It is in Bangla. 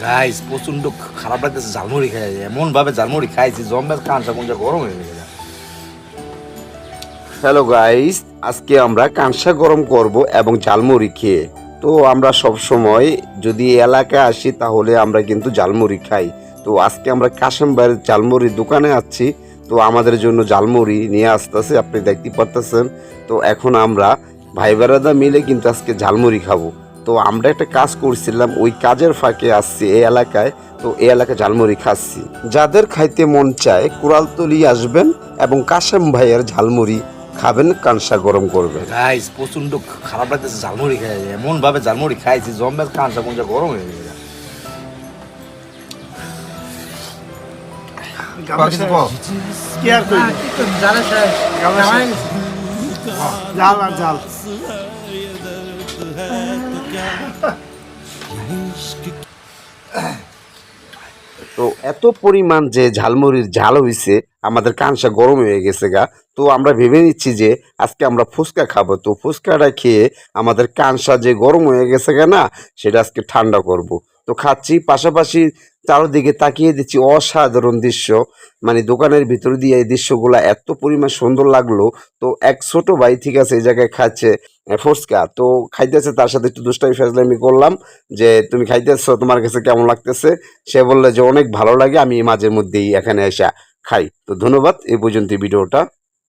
গাইস প্রচন্ড খারাপ লাগতেছে, ঝালমুড়ি খাই এমন ভাবে ঝালমুড়ি খাইছি জম্বে কাঁচা কুঞ্জা গরম হয়ে গেছে। হ্যালো গাইস, আজকে আমরা কাঁসা গরম করব এবং ঝালমুড়ি খেয়ে। তো আমরা সব সময় যদি এই এলাকায় আসি তাহলে আমরা কিন্তু ঝালমুড়ি খাই। তো আজকে আমরা কাশেম ভাইয়ের ঝালমুড়ির দোকানে আছি। তো আমাদের জন্য ঝালমুড়ি নিয়ে আসতেছে, আপনি দেখতে পারতেছেন। তো এখন আমরা ভাই বেড়াদা মিলে কিন্তু আজকে ঝালমুড়ি খাবো। তো আমরা একটা কাজ করছিলাম, ওই কাজের ফাঁকে আসছি এই এলাকায়। তো এই এলাকায় ঝালমুড়ি খাচ্ছি। যাদের খাইতে মন চায় কুড়ালতলি আসবেন এবং কাশেম ভাইয়ের ঝালমুড়ি খাবেন, কাঁসা গরম করবে। গাইস প্রচন্ড খারাপ লাগতেছে, ঝালমুড়ি খাই এমন ভাবে ঝালমুড়ি খাইছি জম্বে কাঁচা কুঞ্জা গরম হয়ে গেছে। কি আর কই জাল আর জাল। তো এত পরিমাণ যে ঝালমুড়ির ঝাল হইছে, আমাদের কাঁসা গরম হয়ে গেছে গা। তো আমরা ভেবে নিচ্ছি যে আজকে আমরা ফুচকা খাবো। তো ফুচকাটা খেয়ে আমাদের কাঁসা যে গরম হয়ে গেছে গা না, সেটা আজকে ঠান্ডা করব। তো খাচ্ছি, পাশাপাশি চারদিকে তাকিয়ে দিচ্ছি, অসাধারণ দৃশ্য। মানে দোকানের ভিতর দিয়ে এই দৃশ্যগুলো এত পরিমাণ সুন্দর লাগলো। তো এক ছোট ভাই ঠিক আছে এই জায়গায় খাচ্ছে ফুচকা, তো খাইতেছে, তার সাথে একটু দুষ্টামি ফাজলামি করলাম যে তুমি খাইতেছো, তোমার কাছে কেমন লাগতেছে। সে বললে যে অনেক ভালো লাগে, আমি মাঝে মধ্যেই এখানে এসে খাই। তো ধন্যবাদ, এই পর্যন্ত ভিডিওটা।